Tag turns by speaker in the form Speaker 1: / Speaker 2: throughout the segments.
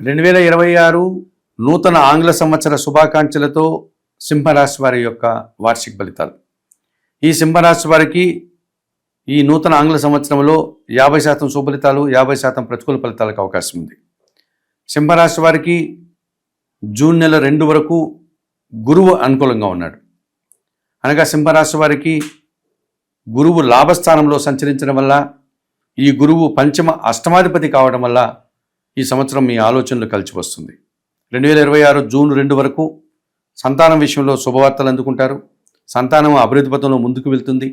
Speaker 1: 2026 నూతన ఆంగ్ల సంవత్సర శుభాకాంక్షలతో సింహరాశి వారి యొక్క వార్షిక ఫలితాలు. ఈ సింహరాశి వారికి ఈ నూతన ఆంగ్ల సంవత్సరంలో 50% శుభఫలితాలు, 50% ప్రతికూల ఫలితాలకు అవకాశం ఉంది. సింహరాశి వారికి జూన్ నెల 2 వరకు గురువు అనుకూలంగా ఉన్నాడు. అనగా సింహరాశి వారికి గురువు లాభస్థానంలో సంచరించడం వల్ల, ఈ గురువు పంచమ అష్టమాధిపతి కావడం వల్ల ఈ సంవత్సరం మీ ఆలోచనలు కలిసి వస్తుంది. 2026 జూన్ 2 వరకు సంతానం విషయంలో శుభవార్తలు అందుకుంటారు. సంతానం అభివృద్ధి పథంలో ముందుకు వెళ్తుంది.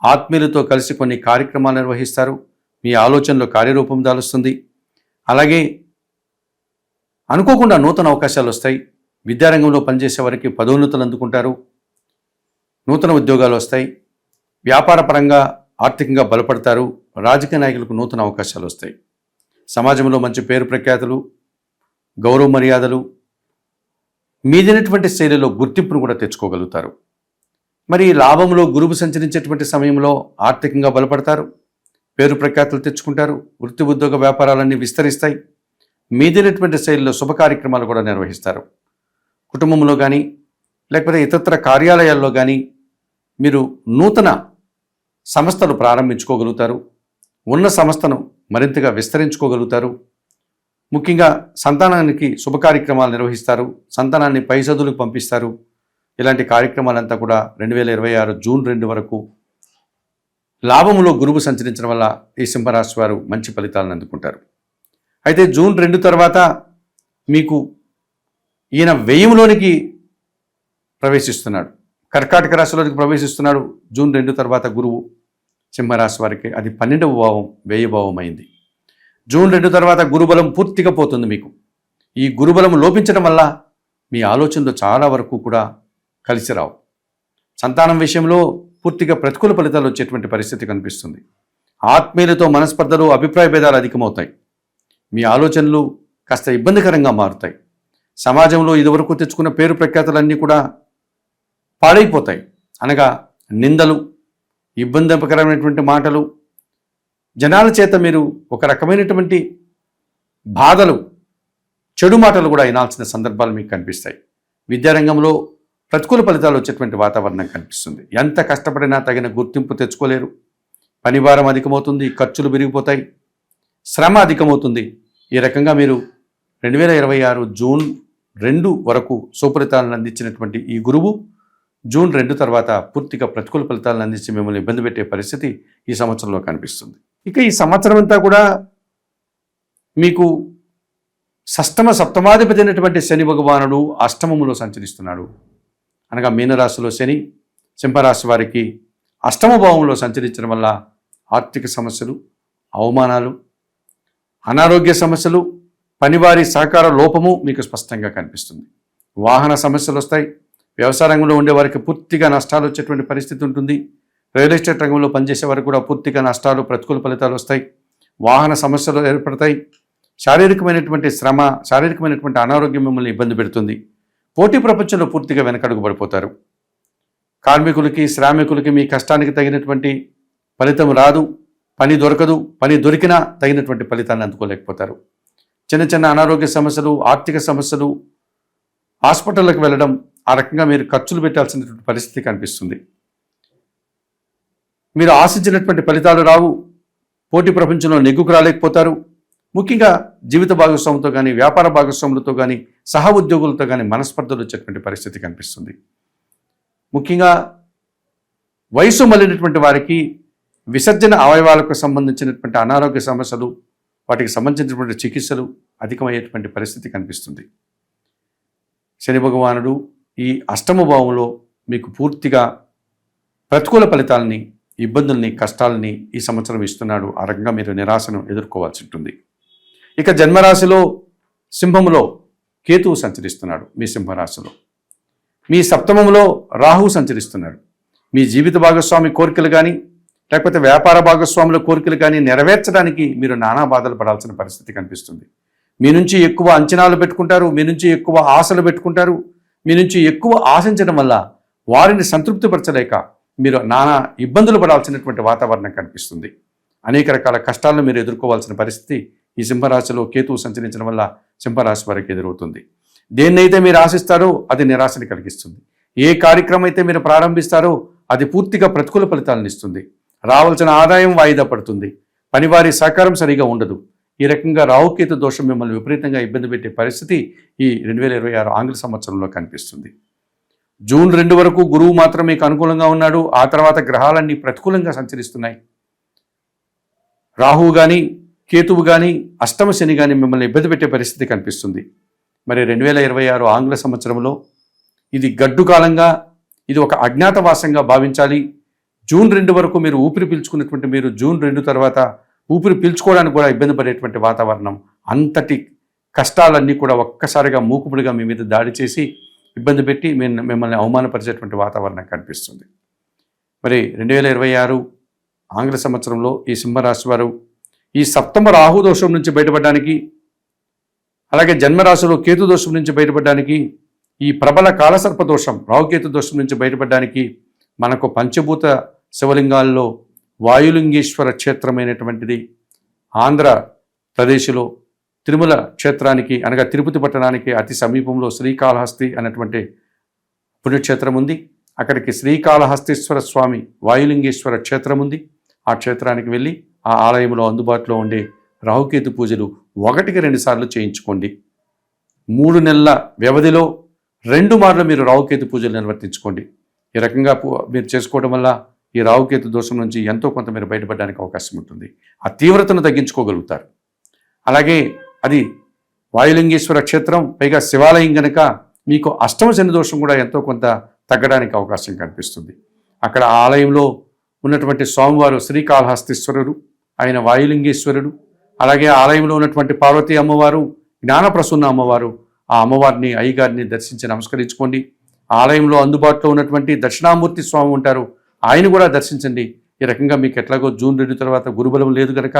Speaker 1: ఆత్మీయులతో కలిసి కొన్ని కార్యక్రమాలు నిర్వహిస్తారు. మీ ఆలోచనలో కార్యరూపం దాలుస్తుంది. అలాగే అనుకోకుండా నూతన అవకాశాలు వస్తాయి. విద్యారంగంలో పనిచేసే వారికి పదోన్నతులు అందుకుంటారు. నూతన ఉద్యోగాలు వస్తాయి. వ్యాపార పరంగా ఆర్థికంగా బలపడతారు. రాజకీయ నాయకులకు నూతన అవకాశాలు వస్తాయి. సమాజంలో మంచి పేరు ప్రఖ్యాతులు, గౌరవ మర్యాదలు, మీదైనటువంటి శైలిలో గుర్తింపును కూడా తెచ్చుకోగలుగుతారు. మరి లాభంలో గురువు సంచరించేటువంటి సమయంలో ఆర్థికంగా బలపడతారు. పేరు ప్రఖ్యాతులు తెచ్చుకుంటారు. వృత్తి ఉద్యోగ వ్యాపారాలన్నీ విస్తరిస్తాయి. మీదైనటువంటి శైలిలో శుభ కార్యక్రమాలు కూడా నిర్వహిస్తారు. కుటుంబంలో కానీ లేకపోతే ఇతర కార్యాలయాల్లో కానీ మీరు నూతన సంస్థలు ప్రారంభించుకోగలుగుతారు. ఉన్న సంస్థను మరింతగా విస్తరించుకోగలుగుతారు. ముఖ్యంగా సంతానానికి శుభ కార్యక్రమాలు నిర్వహిస్తారు. సంతానాన్ని పై చదువులకు పంపిస్తారు. ఇలాంటి కార్యక్రమాలంతా కూడా 2026 జూన్ 2 వరకు లాభములో గురువు సంచరించడం వల్ల ఈ సింహరాశి వారు మంచి ఫలితాలను అందుకుంటారు. అయితే జూన్ 2 తర్వాత మీకు ఈయన వ్యయంలోనికి ప్రవేశిస్తున్నాడు. కర్కాటక రాశిలోనికి ప్రవేశిస్తున్నాడు. జూన్ 2 తర్వాత గురువు సింహరాశి వారికి అది 12వ భావం, వ్యయభావం అయింది. జూన్ 2 తర్వాత గురుబలం పూర్తిగా పోతుంది మీకు. ఈ గురుబలం లోపించడం వల్ల మీ ఆలోచనలు చాలా వరకు కూడా కలిసి రావు. సంతానం విషయంలో పూర్తిగా ప్రతికూల ఫలితాలు వచ్చేటువంటి పరిస్థితి కనిపిస్తుంది. ఆత్మీయులతో మనస్పర్ధలు, అభిప్రాయ భేదాలు అధికమవుతాయి. మీ ఆలోచనలు కాస్త ఇబ్బందికరంగా మారుతాయి. సమాజంలో ఇదివరకు తెచ్చుకున్న పేరు ప్రఖ్యాతులన్నీ కూడా పాడైపోతాయి. అనగా నిందలు, ఇబ్బందికరమైనటువంటి మాటలు, జనాల చేత మీరు ఒక రకమైనటువంటి బాధలు, చెడు మాటలు కూడా వినాల్సిన సందర్భాలు మీకు కనిపిస్తాయి. విద్యారంగంలో ప్రతికూల ఫలితాలు వచ్చేటువంటి వాతావరణం కనిపిస్తుంది. ఎంత కష్టపడినా తగిన గుర్తింపు తెచ్చుకోలేరు. పనిభారం అధికమవుతుంది. ఖర్చులు పెరిగిపోతాయి. శ్రమ అధికమవుతుంది. ఈ రకంగా మీరు 2026 జూన్ 2 వరకు సుఫలితాలను అందించినటువంటి ఈ గురువు జూన్ 2 తర్వాత పూర్తిగా ప్రతికూల ఫలితాలను అందించి మిమ్మల్ని ఇబ్బంది పెట్టే పరిస్థితి ఈ సంవత్సరంలో కనిపిస్తుంది. ఇక ఈ సంవత్సరం అంతా కూడా మీకు సప్తమాధిపతి అయినటువంటి శని భగవానుడు అష్టమములో సంచరిస్తున్నాడు. అనగా మీనరాశిలో శని సింహరాశి వారికి అష్టమ భావంలో సంచరించడం వల్ల ఆర్థిక సమస్యలు, అవమానాలు, అనారోగ్య సమస్యలు, పనివారి సహకార లోపము మీకు స్పష్టంగా కనిపిస్తుంది. వాహన సమస్యలు వస్తాయి. వ్యవసాయ రంగంలో ఉండే వారికి పూర్తిగా నష్టాలు వచ్చేటువంటి పరిస్థితి ఉంటుంది. రియల్ ఎస్టేట్ రంగంలో పనిచేసే వారికి కూడా పూర్తిగా నష్టాలు, ప్రతికూల ఫలితాలు వస్తాయి. వాహన సమస్యలు ఏర్పడతాయి. శారీరకమైనటువంటి శ్రమ, శారీరకమైనటువంటి అనారోగ్యం మిమ్మల్ని ఇబ్బంది పెడుతుంది. పోటీ ప్రపంచంలో పూర్తిగా వెనకడుగు పడిపోతారు. కార్మికులకి, శ్రామికులకి మీ కష్టానికి తగినటువంటి ఫలితం రాదు. పని దొరకదు. పని దొరికినా తగినటువంటి ఫలితాన్ని అందుకోలేకపోతారు. చిన్న చిన్న అనారోగ్య సమస్యలు, ఆర్థిక సమస్యలు, హాస్పిటల్కి వెళ్ళడం, ఆ రకంగా మీరు ఖర్చులు పెట్టాల్సినటువంటి పరిస్థితి కనిపిస్తుంది. మీరు ఆశించినటువంటి ఫలితాలు రావు. పోటీ ప్రపంచంలో నెగ్గుకు రాలేకపోతారు. ముఖ్యంగా జీవిత భాగస్వాములతో కానీ, వ్యాపార భాగస్వాములతో కానీ, సహ ఉద్యోగులతో కానీ మనస్పర్ధలు వచ్చేటువంటి పరిస్థితి కనిపిస్తుంది. ముఖ్యంగా వయసు మళ్ళినటువంటి వారికి విసర్జన అవయవాలకు సంబంధించినటువంటి అనారోగ్య సమస్యలు, వాటికి సంబంధించినటువంటి చికిత్సలు అధికమయ్యేటువంటి పరిస్థితి కనిపిస్తుంది. శని భగవానుడు ఈ అష్టమ భావంలో మీకు పూర్తిగా ప్రతికూల ఫలితాలని, ఇబ్బందుల్ని, కష్టాలని ఈ సంవత్సరం ఇస్తున్నాడు. ఆ రకంగా మీరు నిరాశను ఎదుర్కోవాల్సి ఉంటుంది. ఇక జన్మరాశిలో సింహములో కేతువు సంచరిస్తున్నాడు. మీ సింహరాశిలో మీ సప్తమంలో రాహువు సంచరిస్తున్నాడు. మీ జీవిత భాగస్వామి కోరికలు కానీ లేకపోతే వ్యాపార భాగస్వాముల కోరికలు కానీ నెరవేర్చడానికి మీరు నానా బాధలు పడాల్సిన పరిస్థితి కనిపిస్తుంది. మీ నుంచి ఎక్కువ అంచనాలు పెట్టుకుంటారు. మీ నుంచి ఎక్కువ ఆశలు పెట్టుకుంటారు. మీ నుంచి ఎక్కువ ఆశించడం వల్ల వారిని సంతృప్తిపరచలేక మీరు నానా ఇబ్బందులు పడాల్సినటువంటి వాతావరణం కనిపిస్తుంది. అనేక రకాల కష్టాలను మీరు ఎదుర్కోవాల్సిన పరిస్థితి ఈ సింహరాశిలో కేతువు సంచరించడం వల్ల సింహరాశి వారికి ఎదురవుతుంది. దేన్నైతే మీరు ఆశిస్తారో అది నిరాశని కలిగిస్తుంది. ఏ కార్యక్రమం అయితే మీరు ప్రారంభిస్తారో అది పూర్తిగా ప్రతికూల ఫలితాలను ఇస్తుంది. రావాల్సిన ఆదాయం వాయిదా పడుతుంది. పనివారి సహకారం సరిగా ఉండదు. ఈ రకంగా రాహుకేతు దోషం మిమ్మల్ని విపరీతంగా ఇబ్బంది పెట్టే పరిస్థితి ఈ 2026 ఆంగ్ల సంవత్సరంలో కనిపిస్తుంది. జూన్ 2 వరకు గురువు మాత్రం మీకు అనుకూలంగా ఉన్నాడు. ఆ తర్వాత గ్రహాలన్నీ ప్రతికూలంగా సంచరిస్తున్నాయి. రాహువు కానీ కేతువు కానీ అష్టమ శని కానీ మిమ్మల్ని ఇబ్బంది పెట్టే పరిస్థితి కనిపిస్తుంది. మరి 2026 ఆంగ్ల సంవత్సరంలో ఇది గడ్డు కాలంగా, ఇది ఒక అజ్ఞాతవాసంగా భావించాలి. జూన్ 2 వరకు మీరు ఊపిరి పీల్చుకున్నటువంటి మీరు జూన్ 2 తర్వాత ఊపిరి పీల్చుకోవడానికి కూడా ఇబ్బంది పడేటువంటి వాతావరణం, అంతటి కష్టాలన్నీ కూడా ఒక్కసారిగా మూకుముడిగా మీ మీద దాడి చేసి ఇబ్బంది పెట్టి మిమ్మల్ని అవమానపరిచేటువంటి వాతావరణం కనిపిస్తుంది. మరి 2026 ఆంగ్ల సంవత్సరంలో ఈ సింహరాశి వారు ఈ సప్తమ రాహు దోషం నుంచి బయటపడడానికి, అలాగే జన్మరాశిలో కేతు దోషం నుంచి బయటపడడానికి, ఈ ప్రబల కాలసర్ప దోషం రాహుకేతు దోషం నుంచి బయటపడడానికి మనకు పంచభూత శివలింగాల్లో వాయులింగేశ్వర క్షేత్రమైనటువంటిది ఆంధ్రప్రదేశ్లో తిరుమల క్షేత్రానికి అనగా తిరుపతి పట్టణానికి అతి సమీపంలో శ్రీకాళహస్తి అనేటువంటి పుణ్యక్షేత్రం ఉంది. అక్కడికి శ్రీకాళహస్తీశ్వర స్వామి వాయులింగేశ్వర క్షేత్రం ఉంది. ఆ క్షేత్రానికి వెళ్ళి ఆ ఆలయంలో అందుబాటులో ఉండే రాహుకేతు పూజలు 1కి 2 సార్లు చేయించుకోండి. 3 నెలల వ్యవధిలో 2 మార్లు మీరు రాహుకేతు పూజలు నిర్వర్తించుకోండి. ఈ రకంగా మీరు చేసుకోవడం వల్ల ఈ రాహుకేతు దోషం నుంచి ఎంతో కొంత మీరు బయటపడడానికి అవకాశం ఉంటుంది. ఆ తీవ్రతను తగ్గించుకోగలుగుతారు. అలాగే అది వాయులింగేశ్వర క్షేత్రం, పైగా శివాలయం గనక మీకు అష్టమ శని దోషం కూడా ఎంతో కొంత తగ్గడానికి అవకాశం కనిపిస్తుంది. అక్కడ ఆలయంలో ఉన్నటువంటి స్వామివారు శ్రీకాళహస్తీశ్వరుడు, ఆయన వాయులింగేశ్వరుడు. అలాగే ఆలయంలో ఉన్నటువంటి పార్వతీ అమ్మవారు, జ్ఞానప్రసూన్న అమ్మవారు. ఆ అమ్మవారిని అయ్యగారిని దర్శించి నమస్కరించుకోండి. ఆలయంలో అందుబాటులో ఉన్నటువంటి దక్షిణామూర్తి స్వామి ఉంటారు, ఆయన కూడా దర్శించండి. ఈ రకంగా మీకు ఎట్లాగో జూన్ 2 తర్వాత గురుబలం లేదు కనుక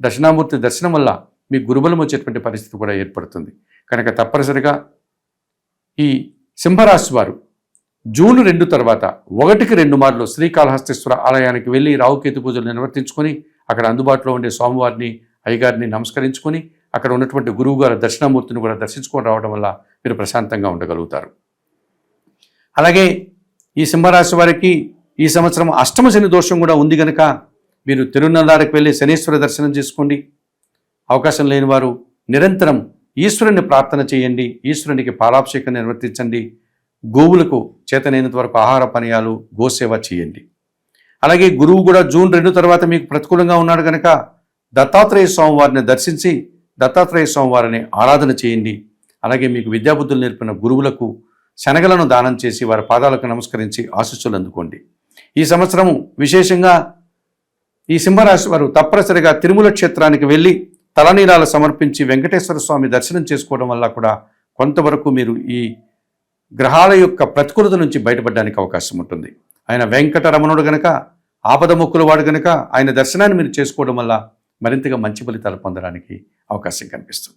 Speaker 1: దక్షిణామూర్తి దర్శనం వల్ల మీకు గురుబలం వచ్చేటువంటి పరిస్థితి కూడా ఏర్పడుతుంది. కనుక తప్పనిసరిగా ఈ సింహరాశి వారు జూన్ 2 తర్వాత 1కి 2 మార్లు శ్రీకాళహస్తీశ్వర ఆలయానికి వెళ్ళి రాహుకేతు పూజలు నిర్వర్తించుకొని అక్కడ అందుబాటులో ఉండే స్వామివారిని అయ్యగారిని నమస్కరించుకొని అక్కడ ఉన్నటువంటి గురువు గారి దక్షిణామూర్తిని కూడా దర్శించుకొని రావడం వల్ల మీరు ప్రశాంతంగా ఉండగలుగుతారు. అలాగే ఈ సింహరాశి వారికి ఈ సంవత్సరం అష్టమ శని దోషం కూడా ఉంది కనుక మీరు తిరునల్లారికి వెళ్ళి శనీశ్వర దర్శనం చేసుకోండి. అవకాశం లేని వారు నిరంతరం ఈశ్వరుని ప్రార్థన చేయండి. ఈశ్వరునికి పాలాభిషేకం నిర్వర్తించండి. గోవులకు చేతనైనంత వరకు ఆహార పానీయాలు, గోసేవ చేయండి. అలాగే గురువు కూడా జూన్ 2 తర్వాత మీకు ప్రతికూలంగా ఉన్నాడు కనుక దత్తాత్రేయ స్వామివారిని దర్శించి దత్తాత్రేయ స్వామివారిని ఆరాధన చేయండి. అలాగే మీకు విద్యాబుద్ధులు నేర్పిన గురువులకు శనగలను దానం చేసి వారి పాదాలకు నమస్కరించి ఆశీస్సులు అందుకోండి. ఈ సంవత్సరము విశేషంగా ఈ సింహరాశి వారు తప్పనిసరిగా తిరుమల క్షేత్రానికి వెళ్ళి తలనీలాలు సమర్పించి వెంకటేశ్వర స్వామి దర్శనం చేసుకోవడం వల్ల కూడా కొంతవరకు మీరు ఈ గ్రహాల యొక్క ప్రతికూలత నుంచి బయటపడడానికి అవకాశం ఉంటుంది. ఆయన వెంకటరమణుడు గనక, ఆపద మొక్కుల వాడు గనక ఆయన దర్శనాన్ని మీరు చేసుకోవడం వల్ల మరింతగా మంచి ఫలితాలు పొందడానికి అవకాశం కనిపిస్తుంది.